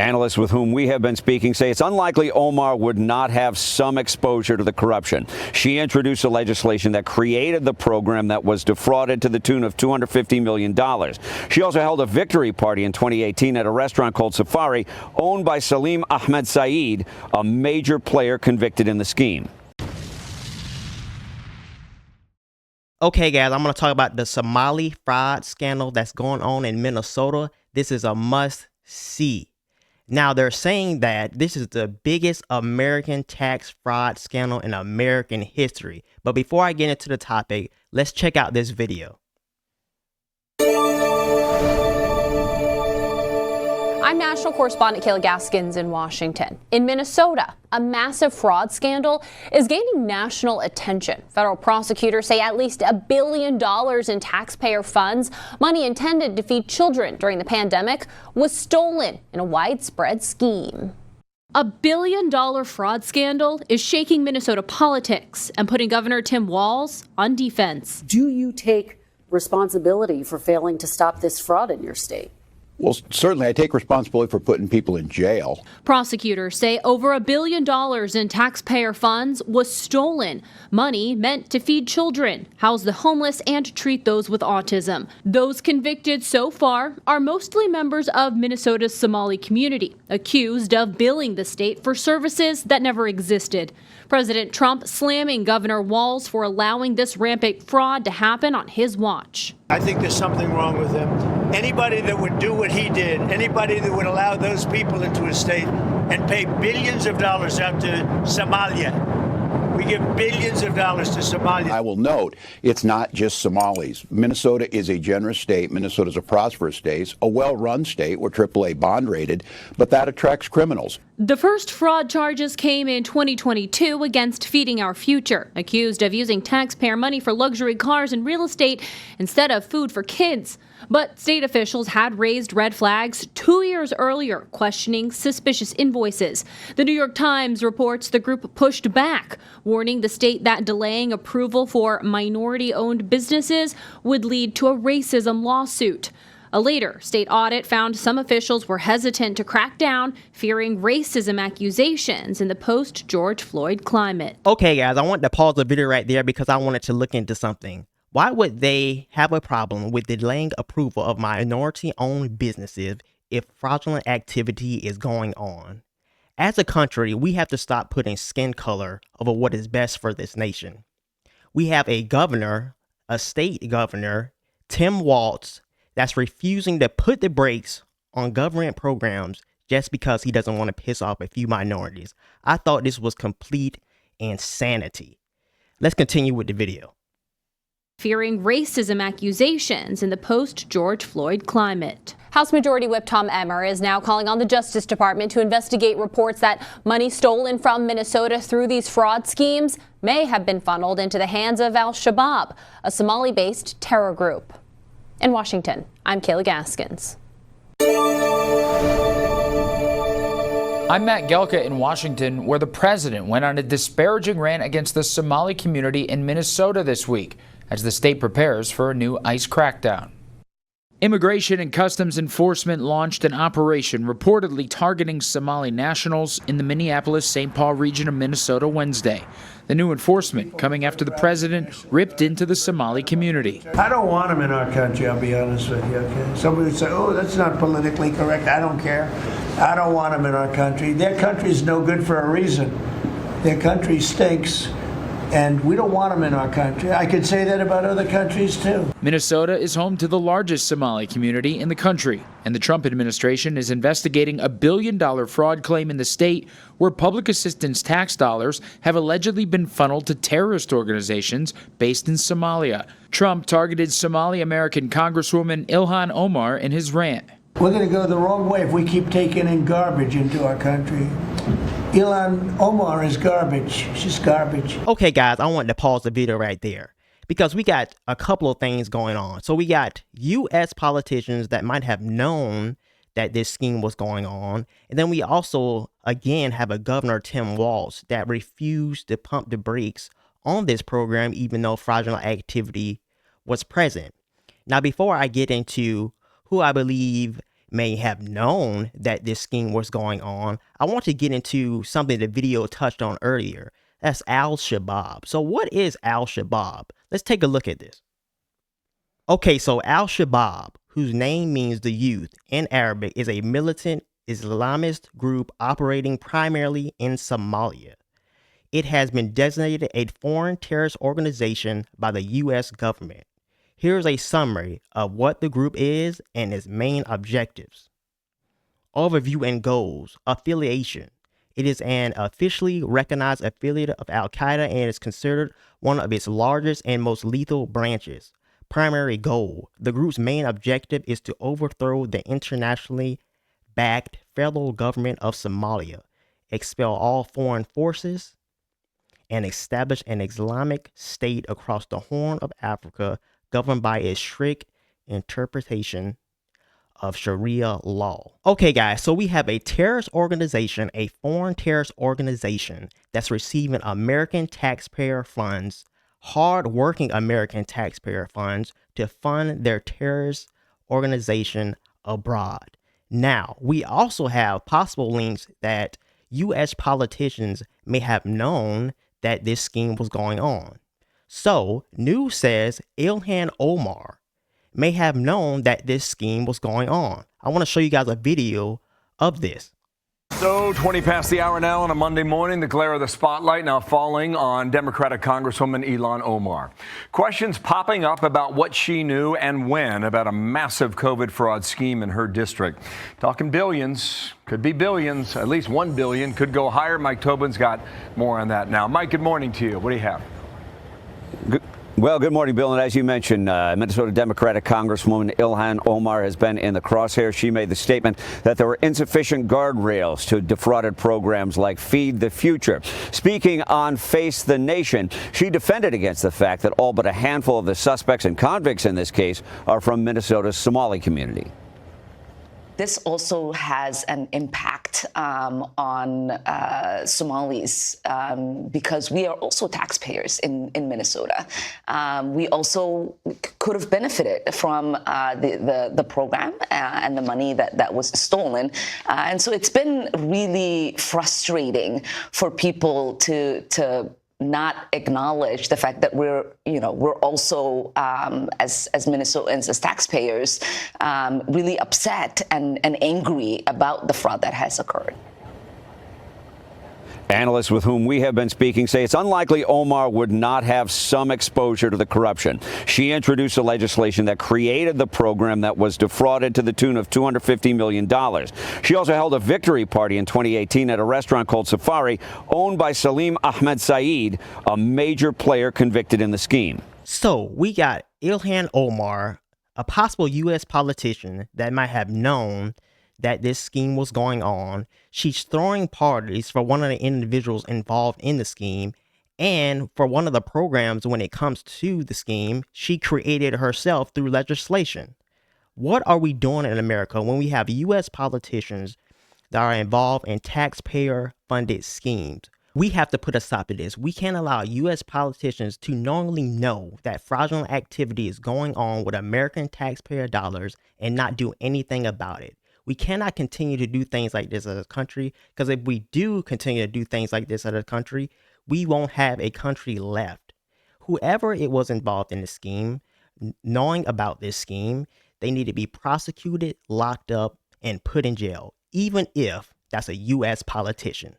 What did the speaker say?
Analysts with whom we have been speaking say it's unlikely Omar would not have some exposure to the corruption. She introduced a legislation that created the program that was defrauded to the tune of $250 million. She also held a victory party in 2018 at a restaurant called Safari, owned by Salim Ahmed Saeed, a major player convicted in the scheme. Okay, guys, I'm going to talk about the Somali fraud scandal that's going on in Minnesota. This is a must-see. Now, they're saying that this is the biggest American tax fraud scandal in American history. But before I get into the topic, let's check out this video. I'm national correspondent Kayla Gaskins in Washington. In Minnesota, a massive fraud scandal is gaining national attention. Federal prosecutors say at least $1 billion in taxpayer funds, money intended to feed children during the pandemic, was stolen in a widespread scheme. A $1 billion fraud scandal is shaking Minnesota politics and putting Governor Tim Walz on defense. Do you take responsibility for failing to stop this fraud in your state? Well, certainly I take responsibility for putting people in jail. Prosecutors say over $1 billion in taxpayer funds was stolen. Money meant to feed children, house the homeless, and treat those with autism. Those convicted so far are mostly members of Minnesota's Somali community, accused of billing the state for services that never existed. President Trump slamming Governor Walz for allowing this rampant fraud to happen on his watch. I think there's something wrong with him. Anybody that would do what he did, anybody that would allow those people into his state and pay billions of dollars out to Somalia. We give billions of dollars to Somalia. I will note, it's not just Somalis. Minnesota is a generous state. Minnesota is a prosperous state, a well-run state. We're AAA bond rated, but that attracts criminals. The first fraud charges came in 2022 against Feeding Our Future, accused of using taxpayer money for luxury cars and real estate instead of food for kids. But state officials had raised red flags 2 years earlier, questioning suspicious invoices. The New York Times reports the group pushed back, warning the state that delaying approval for minority-owned businesses would lead to a racism lawsuit. A later state audit found some officials were hesitant to crack down, fearing racism accusations in the post-George Floyd climate. Okay, guys, I want to pause the video right there because I wanted to look into something. Why would they have a problem with delaying approval of minority-owned businesses if fraudulent activity is going on? As a country, we have to stop putting skin color over what is best for this nation. We have a governor, a state governor, Tim Walz, that's refusing to put the brakes on government programs just because he doesn't want to piss off a few minorities. I thought this was complete insanity. Let's continue with the video. Fearing racism accusations in the post-George Floyd climate. House Majority Whip Tom Emmer is now calling on the Justice Department to investigate reports that money stolen from Minnesota through these fraud schemes may have been funneled into the hands of Al-Shabaab, a Somali-based terror group. In Washington, I'm Kayla Gaskins. I'm Matt Gelka in Washington, where the president went on a disparaging rant against the Somali community in Minnesota this week as the state prepares for a new ICE crackdown. Immigration and Customs Enforcement launched an operation reportedly targeting Somali nationals in the Minneapolis-St. Paul region of Minnesota Wednesday. The new enforcement coming after the president ripped into the Somali community. I don't want them in our country, I'll be honest with you, okay? Somebody would say, oh, that's not politically correct. I don't care. I don't want them in our country. Their country's no good for a reason. Their country stinks. And we don't want them in our country. I could say that about other countries, too. Minnesota is home to the largest Somali community in the country, and the Trump administration is investigating a $1 billion fraud claim in the state where public assistance tax dollars have allegedly been funneled to terrorist organizations based in Somalia. Trump targeted Somali-American Congresswoman Ilhan Omar in his rant. We're going to go the wrong way if we keep taking in garbage into our country. Ilhan Omar is garbage. She's garbage. Okay, guys, I wanted to pause the video right there because we got a couple of things going on. So we got U.S. politicians that might have known that this scheme was going on. And then we also, again, have a Governor Tim Walz that refused to pump the brakes on this program, even though fraudulent activity was present. Now, before I get into who I believe may have known that this scheme was going on, I want to get into something the video touched on earlier. That's Al-Shabaab. So what is Al-Shabaab? Let's take a look at this. Okay, so Al-Shabaab, whose name means the youth in Arabic, is a militant Islamist group operating primarily in Somalia. It has been designated a foreign terrorist organization by the U.S. government. Here's a summary of what the group is and its main objectives. Overview and goals. Affiliation. It is an officially recognized affiliate of Al-Qaeda and is considered one of its largest and most lethal branches. Primary goal. The group's main objective is to overthrow the internationally backed federal government of Somalia, expel all foreign forces, and establish an Islamic state across the Horn of Africa governed by a strict interpretation of Sharia law. Okay, guys, so we have a terrorist organization, a foreign terrorist organization that's receiving American taxpayer funds, hard-working American taxpayer funds, to fund their terrorist organization abroad. Now, we also have possible links that U.S. politicians may have known that this scheme was going on. So, news says Ilhan Omar may have known that this scheme was going on. I want to show you guys a video of this. So 20 past the hour now on a Monday morning, the glare of the spotlight now falling on Democratic Congresswoman Ilhan Omar. Questions popping up about what she knew and when about a massive COVID fraud scheme in her district. Talking billions, could be billions, at least 1 billion, could go higher. Mike Tobin's got more on that now. Mike, good morning to you. What do you have? Well, good morning, Bill. And as you mentioned, Minnesota Democratic Congresswoman Ilhan Omar has been in the crosshairs. She made the statement that there were insufficient guardrails to defrauded programs like Feed the Future. Speaking on Face the Nation, she defended against the fact that all but a handful of the suspects and convicts in this case are from Minnesota's Somali community. This also has an impact on Somalis because we are also taxpayers in Minnesota. We also could have benefited from the program and the money that was stolen. And so it's been really frustrating for people to not acknowledge the fact that we're also as Minnesotans, as taxpayers, really upset and angry about the fraud that has occurred. Analysts with whom we have been speaking say it's unlikely Omar would not have some exposure to the corruption. She introduced a legislation that created the program that was defrauded to the tune of $250 million. She also held a victory party in 2018 at a restaurant called Safari, owned by Salim Ahmed Saeed, a major player convicted in the scheme. So we got Ilhan Omar, a possible U.S. politician that might have known that this scheme was going on. She's throwing parties for one of the individuals involved in the scheme, and for one of the programs when it comes to the scheme, she created herself through legislation. What are we doing in America when we have U.S. politicians that are involved in taxpayer-funded schemes? We have to put a stop to this. We can't allow U.S. politicians to knowingly know that fraudulent activity is going on with American taxpayer dollars and not do anything about it. We cannot continue to do things like this as a country, because if we do continue to do things like this as a country, we won't have a country left. Whoever it was involved in the scheme, knowing about this scheme, they need to be prosecuted, locked up, and put in jail, even if that's a U.S. politician.